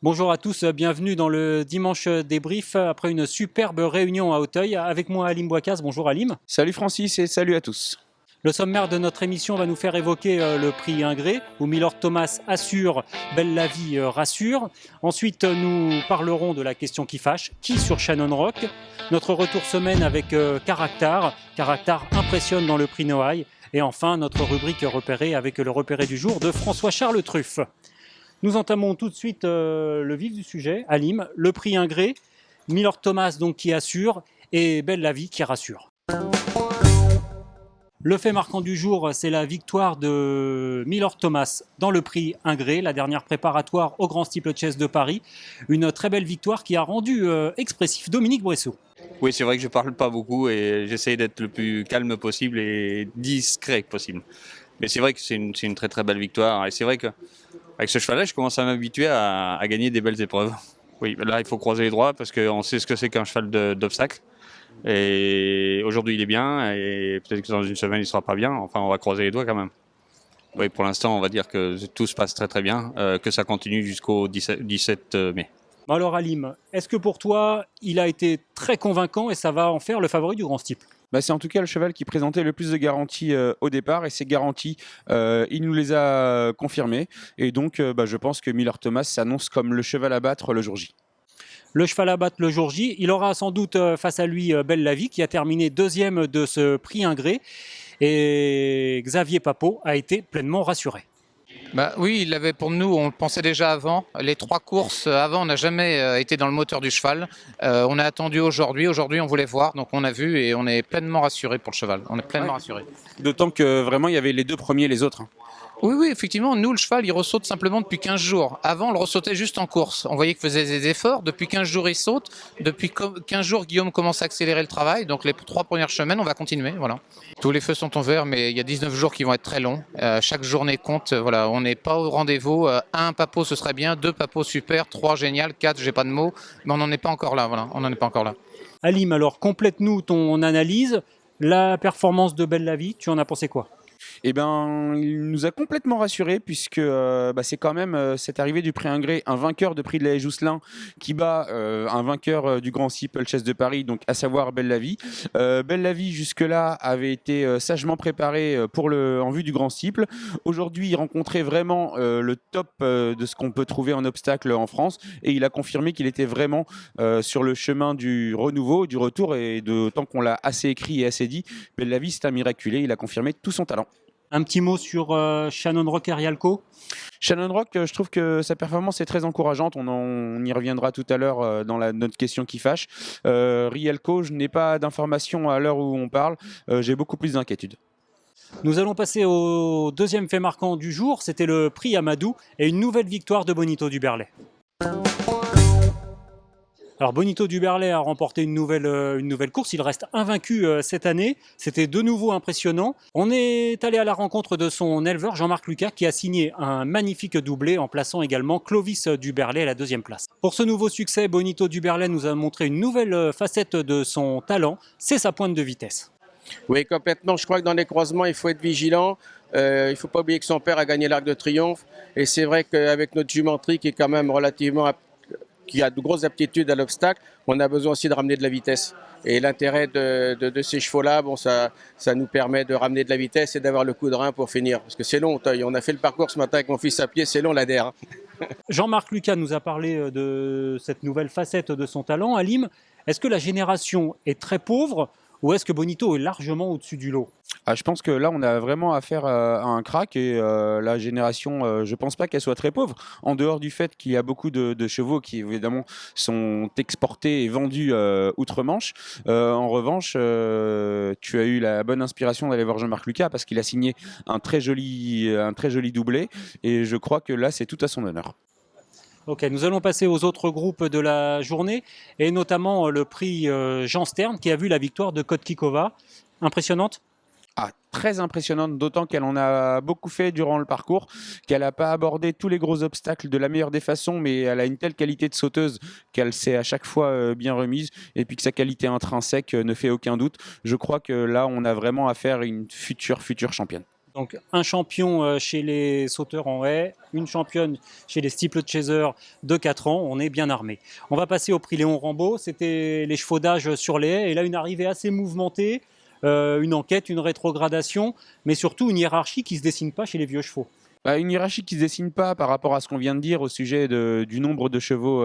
Bonjour à tous, bienvenue dans le dimanche débrief après une superbe réunion à Auteuil. Avec moi Alim Bouakaz. Bonjour Alim. Salut Francis et salut à tous. Le sommaire de notre émission va nous faire évoquer le prix Ingré, où Milord Thomas assure, Belle la vie rassure. Ensuite, nous parlerons de la question qui fâche, qui sur Shannon Rock. Notre retour semaine avec Caractère. Caractère impressionne dans le prix Noailles. Et enfin, notre rubrique repérée avec le repéré du jour de François-Charles Truffe. Nous entamons tout de suite le vif du sujet, Alim, le prix Ingré, Milord Thomas donc qui assure et Belle la vie qui rassure. Le fait marquant du jour, c'est la victoire de Milord Thomas dans le prix Ingré, la dernière préparatoire au Grand Steeple Chase de Paris. Une très belle victoire qui a rendu expressif Dominique Bressot. Oui, c'est vrai que je parle pas beaucoup et j'essaie d'être le plus calme possible et discret possible. Mais c'est vrai que c'est une très très belle victoire. Et c'est vrai qu'avec ce cheval-là, je commence à m'habituer à gagner des belles épreuves. Oui, là, il faut croiser les doigts parce qu'on sait ce que c'est qu'un cheval d'obstacle. Et aujourd'hui, il est bien et peut-être que dans une semaine, il sera pas bien. Enfin, on va croiser les doigts quand même. Oui, pour l'instant, on va dire que tout se passe très très bien, que ça continue jusqu'au 17 mai. Alors Alim, est-ce que pour toi, il a été très convaincant et ça va en faire le favori du Grand Steeple ? C'est en tout cas le cheval qui présentait le plus de garanties au départ et ces garanties, il nous les a confirmées. Et donc je pense que Milord Thomas s'annonce comme le cheval à battre le jour J. Le cheval à battre le jour J, il aura sans doute face à lui Belle la vie qui a terminé deuxième de ce prix Ingré. Et Xavier Papot a été pleinement rassuré. Oui, il l'avait pour nous, on le pensait déjà avant. Les 3 courses avant, on n'a jamais été dans le moteur du cheval. On a attendu aujourd'hui. Aujourd'hui, on voulait voir, donc on a vu et on est pleinement rassuré pour le cheval. On est pleinement rassuré. D'autant que vraiment, il y avait les deux premiers, les autres. Oui, effectivement, nous, le cheval, il ressaute simplement depuis 15 jours. Avant, on le ressautait juste en course. On voyait qu'il faisait des efforts. Depuis 15 jours, il saute. Depuis 15 jours, Guillaume commence à accélérer le travail. Donc, les 3 premières semaines, on va continuer. Voilà. Tous les feux sont en vert, mais il y a 19 jours qui vont être très longs. Chaque journée compte. Voilà, on n'est pas au rendez-vous. 1 papot, ce serait bien. 2 papots, super. 3, génial. 4, j'ai pas de mots. Mais on n'en est pas encore là. Voilà, on n'en est pas encore là. Alim, alors complète-nous ton analyse. La performance de Belle la vie, tu en as pensé quoi ? Il nous a complètement rassurés puisque c'est quand même cette arrivée du prix Ingré, un vainqueur de prix de la Haie Jousselin qui bat un vainqueur du Grand Steeple Chase de Paris, donc à savoir Belle la vie. Belle la vie jusque-là avait été sagement préparé en vue du Grand Steeple. Aujourd'hui, il rencontrait vraiment le top de ce qu'on peut trouver en obstacle en France et il a confirmé qu'il était vraiment sur le chemin du renouveau, du retour, et d'autant qu'on l'a assez écrit et assez dit, Belle la vie c'est un miraculé, il a confirmé tout son talent. Un petit mot sur Shannon Rock et Rialco. Shannon Rock, je trouve que sa performance est très encourageante. On y reviendra tout à l'heure dans notre question qui fâche. Rialco, je n'ai pas d'informations à l'heure où on parle. J'ai beaucoup plus d'inquiétudes. Nous allons passer au deuxième fait marquant du jour. C'était le prix Amadou et une nouvelle victoire de Bonito Duberlet. Alors Bonito Duberlet a remporté une nouvelle course, il reste invaincu cette année, c'était de nouveau impressionnant. On est allé à la rencontre de son éleveur Jean-Marc Lucas qui a signé un magnifique doublé en plaçant également Clovis Duberlet à la 2e place. Pour ce nouveau succès, Bonito Duberlet nous a montré une nouvelle facette de son talent, c'est sa pointe de vitesse. Oui, complètement. Je crois que dans les croisements, il faut être vigilant. Il ne faut pas oublier que son père a gagné l'Arc de Triomphe. Et c'est vrai qu'avec notre jumenterie qui est quand même qui a de grosses aptitudes à l'obstacle, on a besoin aussi de ramener de la vitesse. Et l'intérêt de ces chevaux-là, ça nous permet de ramener de la vitesse et d'avoir le coup de rein pour finir. Parce que c'est long, on a fait le parcours ce matin avec mon fils à pied, c'est long l'ADR. Jean-Marc Lucas nous a parlé de cette nouvelle facette de son talent. Alim, est-ce que la génération est très pauvre ou est-ce que Bonito est largement au-dessus du lot ? Je pense que là, on a vraiment affaire à un crack et la génération, je ne pense pas qu'elle soit très pauvre. En dehors du fait qu'il y a beaucoup de chevaux qui, évidemment, sont exportés et vendus outre-Manche. En revanche, tu as eu la bonne inspiration d'aller voir Jean-Marc Lucas parce qu'il a signé un très joli doublé et je crois que là, c'est tout à son honneur. Ok, nous allons passer aux autres groupes de la journée et notamment le prix Jean Stern qui a vu la victoire de Kotkikova. Impressionnante ? Très impressionnante, d'autant qu'elle en a beaucoup fait durant le parcours, qu'elle n'a pas abordé tous les gros obstacles de la meilleure des façons, mais elle a une telle qualité de sauteuse qu'elle s'est à chaque fois bien remise, et puis que sa qualité intrinsèque ne fait aucun doute. Je crois que là, on a vraiment affaire à une future championne. Donc un champion chez les sauteurs en haie, une championne chez les steeplechasers de 4 ans, on est bien armé. On va passer au prix Léon Rambaud, c'était les chevaux d'âge sur les haies, et là une arrivée assez mouvementée, une enquête, une rétrogradation, mais surtout une hiérarchie qui ne se dessine pas chez les vieux chevaux. Une hiérarchie qui ne se dessine pas par rapport à ce qu'on vient de dire au sujet du nombre de chevaux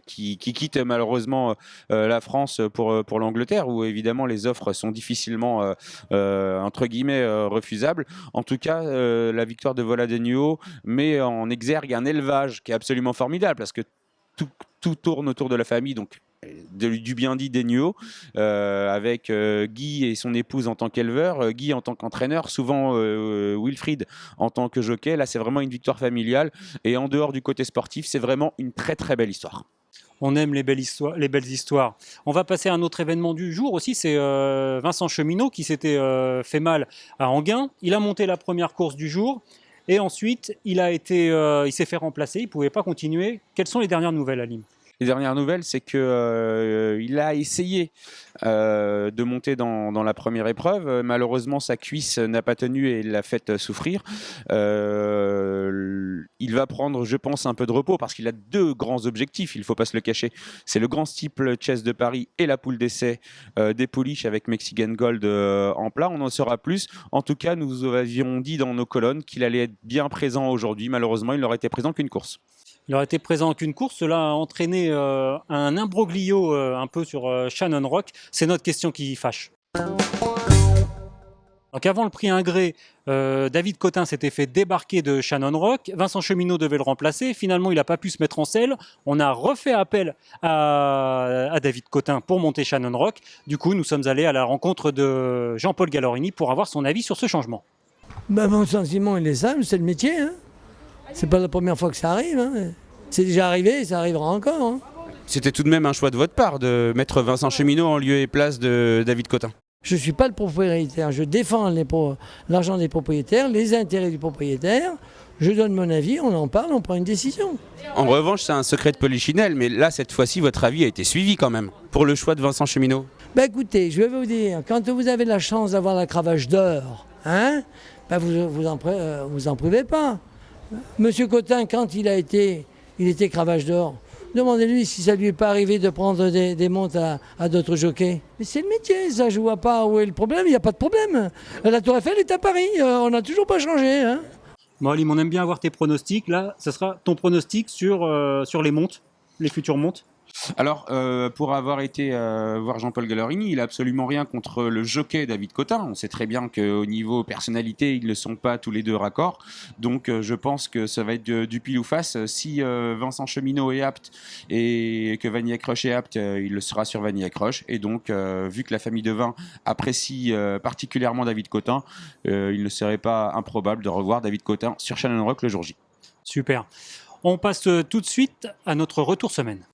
qui quittent malheureusement la France pour l'Angleterre, où évidemment les offres sont difficilement entre guillemets refusables. En tout cas, la victoire de Vola de Nuo met en exergue un élevage qui est absolument formidable, parce que tout tourne autour de la famille, donc du bien dit Denio, avec Guy et son épouse en tant qu'éleveur, Guy en tant qu'entraîneur, souvent Wilfried en tant que jockey. Là, c'est vraiment une victoire familiale, et en dehors du côté sportif, c'est vraiment une très très belle histoire. On aime les belles histoires. On va passer à un autre événement du jour aussi, c'est Vincent Cheminot qui s'était fait mal à Enghien. Il a monté la première course du jour et ensuite il s'est fait remplacer, il ne pouvait pas continuer. Quelles sont les dernières nouvelles, Alim ? Les dernières nouvelles, c'est qu'il a essayé de monter dans la première épreuve. Malheureusement, sa cuisse n'a pas tenu et l'a fait souffrir. Il va prendre, je pense, un peu de repos, parce qu'il a 2 grands objectifs, il ne faut pas se le cacher. C'est le Grand Steeplechase de Paris et la poule d'essai des Pouliches avec Mexican Gold en plat. On en saura plus. En tout cas, nous avions dit dans nos colonnes qu'il allait être bien présent aujourd'hui. Malheureusement, il n'aurait été présent qu'une course. Il aurait été présent qu'une course, cela a entraîné un imbroglio un peu sur Shannon Rock. C'est notre question qui fâche. Donc avant le prix Ingré, David Cotin s'était fait débarquer de Shannon Rock. Vincent Cheminot devait le remplacer. Finalement, il n'a pas pu se mettre en selle. On a refait appel à David Cotin pour monter Shannon Rock. Du coup, nous sommes allés à la rencontre de Jean-Paul Gallorini pour avoir son avis sur ce changement. Mon sentiment, il est simple, c'est le métier. C'est pas la première fois que ça arrive. C'est déjà arrivé et ça arrivera encore. C'était tout de même un choix de votre part de mettre Vincent Cheminot en lieu et place de David Cotin. Je ne suis pas le propriétaire, je défends l'argent des propriétaires, les intérêts du propriétaire. Je donne mon avis, on en parle, on prend une décision. En revanche, c'est un secret de polichinelle, mais là, cette fois-ci, votre avis a été suivi quand même, pour le choix de Vincent Cheminot. Écoutez, je vais vous dire, quand vous avez la chance d'avoir la cravache d'or, vous en privez pas. Monsieur Cotin, quand il était cravache d'or. Demandez-lui si ça lui est pas arrivé de prendre des montes à d'autres jockeys. Mais c'est le métier, ça, je vois pas où est le problème, il n'y a pas de problème. La Tour Eiffel est à Paris, on n'a toujours pas changé. Bon, Alim, on aime bien avoir tes pronostics. Là, ça sera ton pronostic sur les montes, les futures montes. Alors, pour avoir été voir Jean-Paul Gallorini, il n'a absolument rien contre le jockey David Cotin. On sait très bien qu'au niveau personnalité, ils ne sont pas tous les deux raccords. Donc, je pense que ça va être du pile ou face. Si Vincent Cheminot est apte et que Vanilla Crush est apte, il le sera sur Vanilla Crush. Et donc, vu que la famille de vin apprécie particulièrement David Cotin, il ne serait pas improbable de revoir David Cotin sur Shannon Rock le jour J. Super. On passe tout de suite à notre retour semaine.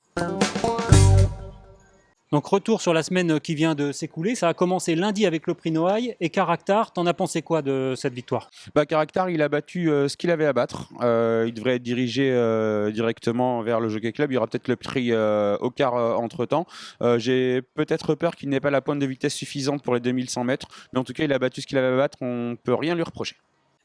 Donc retour sur la semaine qui vient de s'écouler. Ça a commencé lundi avec le prix Noailles. Et Caractère, t'en as pensé quoi de cette victoire ? Caractère, il a battu ce qu'il avait à battre. Il devrait être dirigé directement vers le Jockey Club. Il y aura peut-être le prix au quart entre-temps. J'ai peut-être peur qu'il n'ait pas la pointe de vitesse suffisante pour les 2100 mètres. Mais en tout cas, il a battu ce qu'il avait à battre. On ne peut rien lui reprocher.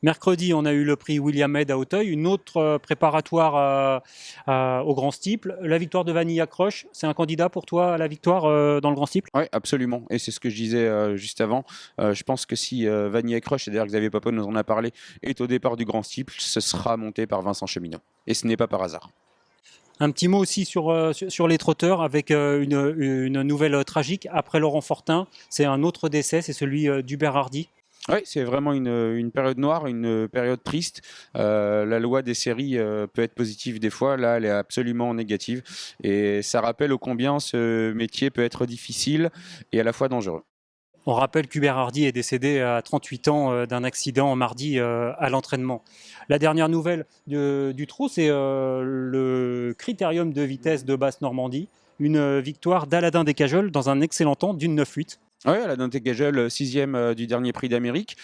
Mercredi, on a eu le prix William Head à Auteuil, une autre préparatoire au Grand Steeple. La victoire de Vanilla Crush, c'est un candidat pour toi à la victoire dans le Grand Steeple ? Oui, absolument. Et c'est ce que je disais juste avant. Je pense que si Vanilla Crush, et d'ailleurs Xavier Papon nous en a parlé, est au départ du Grand Steeple, ce sera monté par Vincent Cheminot. Et ce n'est pas par hasard. Un petit mot aussi sur les trotteurs avec une nouvelle tragique. Après Laurent Fortin, c'est un autre décès, c'est celui d'Hubert Hardy. Oui, c'est vraiment une période noire, une période triste. La loi des séries peut être positive des fois, là elle est absolument négative. Et ça rappelle ô combien ce métier peut être difficile et à la fois dangereux. On rappelle qu'Hubert Hardy est décédé à 38 ans d'un accident mardi à l'entraînement. La dernière nouvelle du trot, c'est le critérium de vitesse de Basse-Normandie. Une victoire d'Aladin Descajeul dans un excellent temps d'une 9-8. Oui, Aladin Descajeul, 6e du dernier prix d'Amérique,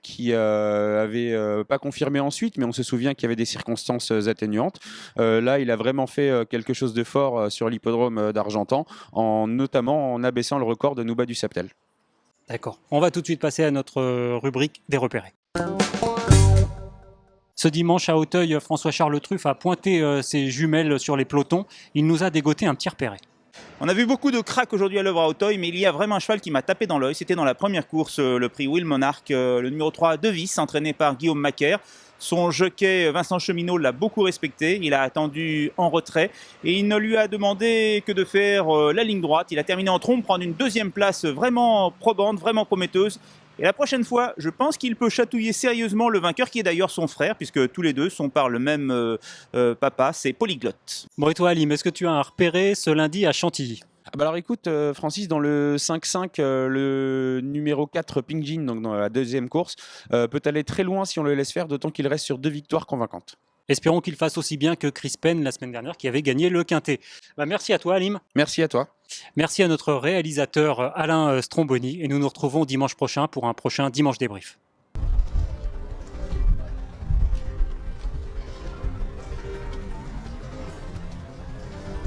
qui avait pas confirmé ensuite, mais on se souvient qu'il y avait des circonstances atténuantes. Là, il a vraiment fait quelque chose de fort sur l'hippodrome d'Argentan, notamment en abaissant le record de Nouba du Septel. D'accord. On va tout de suite passer à notre rubrique des repérés. Ce dimanche à Auteuil, François-Charles Truffe a pointé ses jumelles sur les pelotons. Il nous a dégoté un petit repéré. On a vu beaucoup de cracks aujourd'hui à l'œuvre à Auteuil, mais il y a vraiment un cheval qui m'a tapé dans l'œil. C'était dans la première course, le prix Will Monarch, le numéro 3 de Vis, entraîné par Guillaume Macaire. Son jockey Vincent Cheminot l'a beaucoup respecté, il a attendu en retrait et il ne lui a demandé que de faire la ligne droite. Il a terminé en trompe, prendre une deuxième place vraiment probante, vraiment prometteuse. Et la prochaine fois, je pense qu'il peut chatouiller sérieusement le vainqueur, qui est d'ailleurs son frère, puisque tous les deux sont par le même papa, c'est Polyglotte. Bon, et toi, Alim, est-ce que tu as un repéré ce lundi à Chantilly? Alors écoute, Francis, dans le 5-5, le numéro 4 Pink Jean, donc dans la deuxième course, peut aller très loin si on le laisse faire, d'autant qu'il reste sur 2 victoires convaincantes. Espérons qu'il fasse aussi bien que Chris Penn la semaine dernière, qui avait gagné le Quintet. Merci à toi, Alim. Merci à toi. Merci à notre réalisateur Alain Stromboni. Et nous nous retrouvons dimanche prochain pour un prochain Dimanche Débrief.